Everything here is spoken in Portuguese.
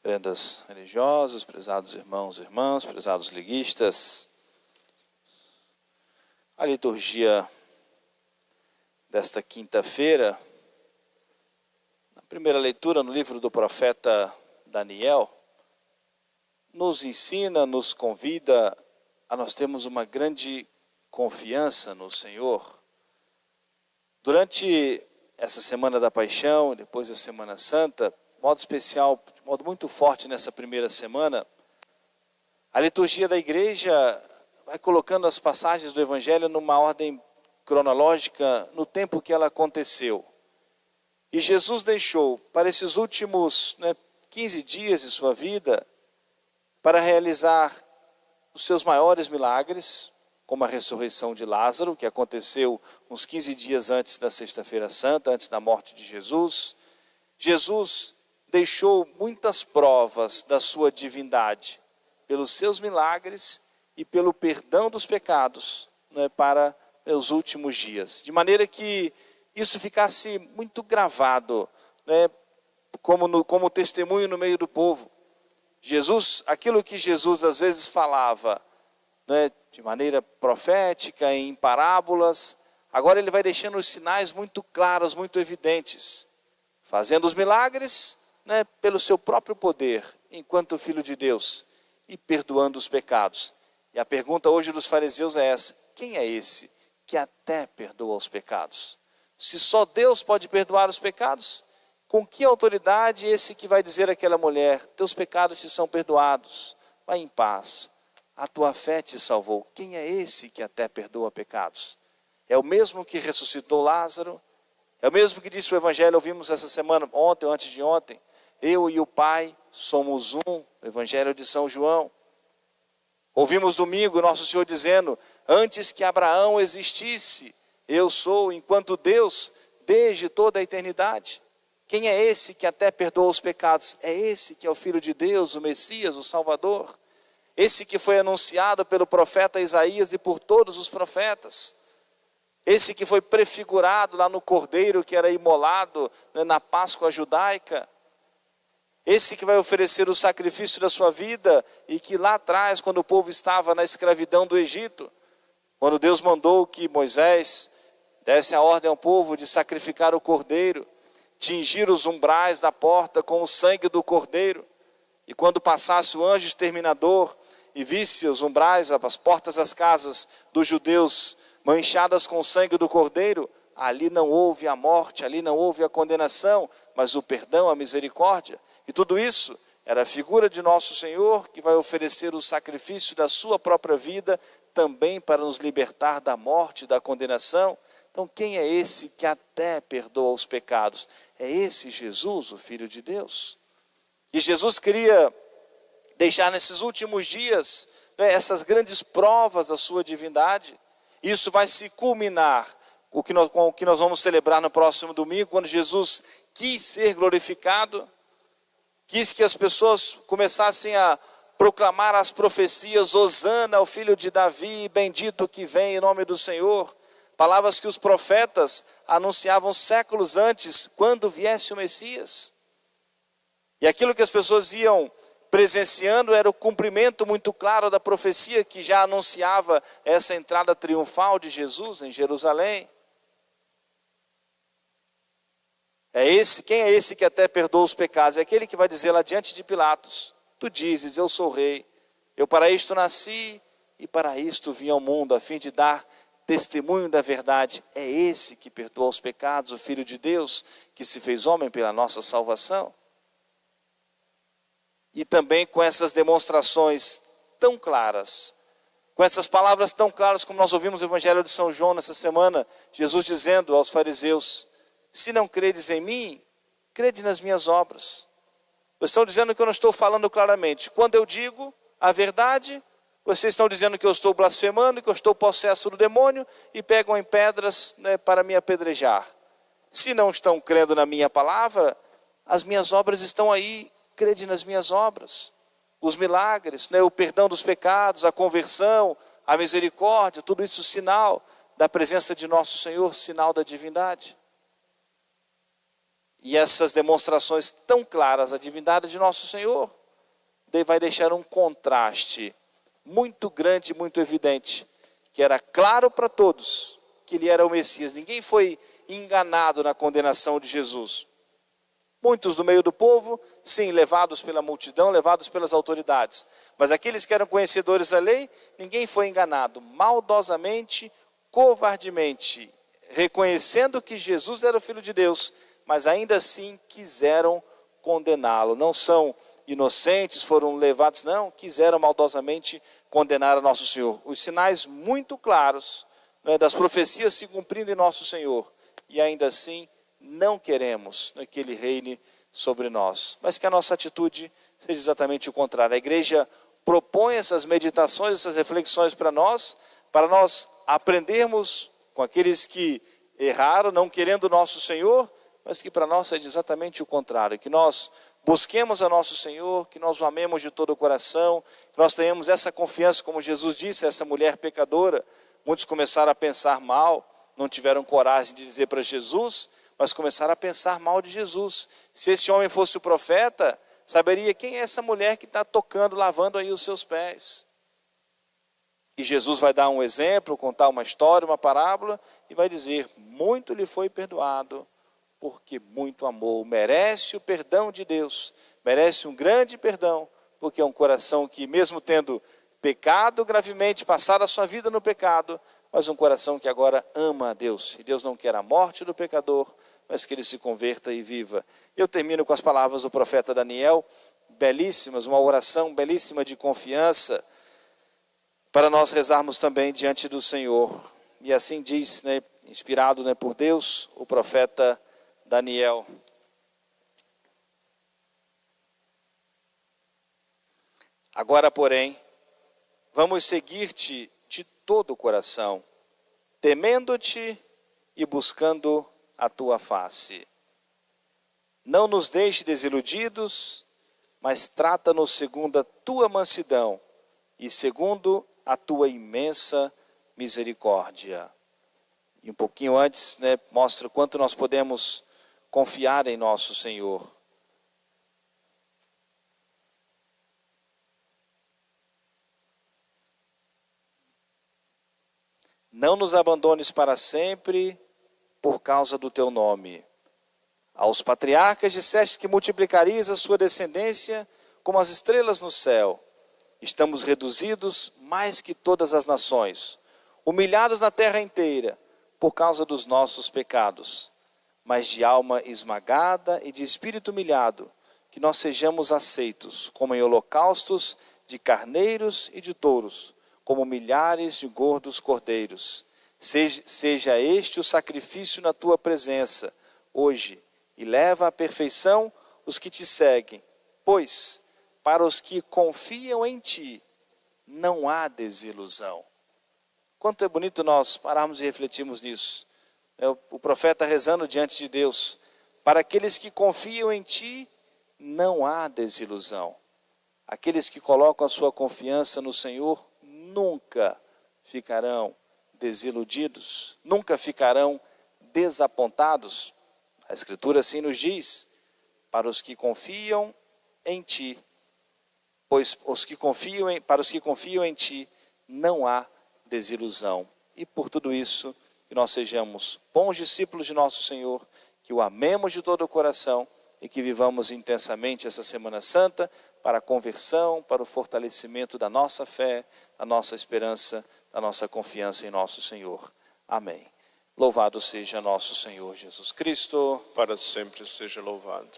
Prendas religiosas, prezados irmãos e irmãs, prezados liguistas. A liturgia desta quinta-feira, na primeira leitura no livro do profeta Daniel, nos ensina, nos convida a nós termos uma grande confiança no Senhor. Durante essa Semana da Paixão, e depois da Semana Santa, de modo especial, de modo muito forte nessa primeira semana, a liturgia da igreja vai colocando as passagens do Evangelho numa ordem cronológica no tempo que ela aconteceu. E Jesus deixou para esses últimos 15 dias de sua vida para realizar os seus maiores milagres, como a ressurreição de Lázaro, que aconteceu uns 15 dias antes da Sexta-feira Santa, antes da morte de Jesus. Jesus deixou muitas provas da sua divindade, pelos seus milagres e pelo perdão dos pecados, para os últimos dias. De maneira que isso ficasse muito gravado, como testemunho no meio do povo. Jesus, aquilo que Jesus às vezes falava, de maneira profética, em parábolas, agora ele vai deixando os sinais muito claros, muito evidentes, fazendo os milagres, pelo seu próprio poder, enquanto Filho de Deus, e perdoando os pecados. E a pergunta hoje dos fariseus é essa: quem é esse que até perdoa os pecados? Se só Deus pode perdoar os pecados, com que autoridade esse que vai dizer àquela mulher: teus pecados te são perdoados, vai em paz, a tua fé te salvou? Quem é esse que até perdoa pecados? É o mesmo que ressuscitou Lázaro? É o mesmo que disse o Evangelho, ouvimos essa semana, ontem ou antes de ontem: eu e o Pai somos um, o Evangelho de São João. Ouvimos domingo nosso Senhor dizendo: antes que Abraão existisse, eu sou, enquanto Deus, desde toda a eternidade. Quem é esse que até perdoa os pecados? É esse que é o Filho de Deus, o Messias, o Salvador. Esse que foi anunciado pelo profeta Isaías e por todos os profetas. Esse que foi prefigurado lá no cordeiro que era imolado na Páscoa judaica. Esse que vai oferecer o sacrifício da sua vida e que lá atrás, quando o povo estava na escravidão do Egito, quando Deus mandou que Moisés desse a ordem ao povo de sacrificar o cordeiro, tingir os umbrais da porta com o sangue do cordeiro, e quando passasse o anjo exterminador e visse os umbrais, as portas das casas dos judeus manchadas com o sangue do cordeiro, ali não houve a morte, ali não houve a condenação, mas o perdão, a misericórdia. E tudo isso era a figura de nosso Senhor, que vai oferecer o sacrifício da sua própria vida, também para nos libertar da morte e da condenação. Então quem é esse que até perdoa os pecados? É esse Jesus, o Filho de Deus. E Jesus queria deixar nesses últimos dias essas grandes provas da sua divindade. Isso vai se culminar com o que nós vamos celebrar no próximo domingo, quando Jesus quis ser glorificado, quis que as pessoas começassem a proclamar as profecias: Hosana ao filho de Davi, bendito que vem em nome do Senhor. Palavras que os profetas anunciavam séculos antes, quando viesse o Messias. E aquilo que as pessoas iam presenciando era o cumprimento muito claro da profecia que já anunciava essa entrada triunfal de Jesus em Jerusalém. Quem é esse que até perdoa os pecados? É aquele que vai dizer lá diante de Pilatos: tu dizes, eu sou rei, eu para isto nasci e para isto vim ao mundo, a fim de dar testemunho da verdade. É esse que perdoa os pecados, o Filho de Deus, que se fez homem pela nossa salvação. E também com essas demonstrações tão claras, com essas palavras tão claras, como nós ouvimos no Evangelho de São João nessa semana, Jesus dizendo aos fariseus: se não credes em mim, crede nas minhas obras. Vocês estão dizendo que eu não estou falando claramente. Quando eu digo a verdade, vocês estão dizendo que eu estou blasfemando, que eu estou possesso do demônio, e pegam em pedras para me apedrejar. Se não estão crendo na minha palavra, as minhas obras estão aí. Crede nas minhas obras. Os milagres, o perdão dos pecados, a conversão, a misericórdia, tudo isso sinal da presença de nosso Senhor, sinal da divindade. e essas demonstrações tão claras da divindade de nosso Senhor, vai deixar um contraste muito grande, muito evidente, que era claro para todos que ele era o Messias. Ninguém foi enganado na condenação de Jesus. Muitos do meio do povo, sim, levados pela multidão, levados pelas autoridades. Mas aqueles que eram conhecedores da lei, ninguém foi enganado. Maldosamente, covardemente, reconhecendo que Jesus era o Filho de Deus, mas ainda assim quiseram condená-lo. Não são inocentes, foram levados, não, quiseram maldosamente condenar a nosso Senhor. Os sinais muito claros, né, das profecias se cumprindo em nosso Senhor. E ainda assim, não queremos, né, que Ele reine sobre nós. Mas que a nossa atitude seja exatamente o contrário. A igreja propõe essas meditações, essas reflexões para nós aprendermos com aqueles que erraram, não querendo o nosso Senhor, mas que para nós seja exatamente o contrário. Que nós busquemos a nosso Senhor, que nós o amemos de todo o coração, que nós tenhamos essa confiança, como Jesus disse, essa mulher pecadora. Muitos começaram a pensar mal, não tiveram coragem de dizer para Jesus, mas começaram a pensar mal de Jesus. Se esse homem fosse o profeta, saberia quem é essa mulher que está tocando, lavando aí os seus pés. E Jesus vai dar um exemplo, contar uma história, uma parábola, e vai dizer, muito lhe foi perdoado, porque muito amou. Merece o perdão de Deus, merece um grande perdão, porque é um coração que mesmo tendo pecado gravemente, passado a sua vida no pecado, mas um coração que agora ama a Deus. E Deus não quer a morte do pecador, mas que ele se converta e viva. Eu termino com as palavras do profeta Daniel, belíssimas, uma oração belíssima de confiança, para nós rezarmos também diante do Senhor. E assim diz, né, inspirado, né, por Deus, o profeta Daniel. Agora, porém, vamos seguir-te de todo o coração, temendo-te e buscando a tua face. Não nos deixe desiludidos, mas trata-nos segundo a tua mansidão e segundo a tua imensa misericórdia. E um pouquinho antes, né, mostra o quanto nós podemos confiar em nosso Senhor. Não nos abandones para sempre por causa do teu nome. Aos patriarcas disseste que multiplicarias a sua descendência como as estrelas no céu. Estamos reduzidos mais que todas as nações, humilhados na terra inteira por causa dos nossos pecados. Mas de alma esmagada e de espírito humilhado, que nós sejamos aceitos como em holocaustos de carneiros e de touros, como milhares de gordos cordeiros. Seja este o sacrifício na tua presença, hoje, e leva à perfeição os que te seguem, pois, para os que confiam em ti, não há desilusão. Quanto é bonito nós pararmos e refletirmos nisso. O profeta rezando diante de Deus, para aqueles que confiam em ti, não há desilusão. Aqueles que colocam a sua confiança no Senhor, nunca ficarão desiludidos, nunca ficarão desapontados. A Escritura assim nos diz, para os que confiam em ti, pois para os que confiam em ti, não há desilusão. E por tudo isso, que nós sejamos bons discípulos de nosso Senhor, que o amemos de todo o coração e que vivamos intensamente essa Semana Santa para a conversão, para o fortalecimento da nossa fé, da nossa esperança, da nossa confiança em nosso Senhor. Amém. Louvado seja nosso Senhor Jesus Cristo. Para sempre seja louvado.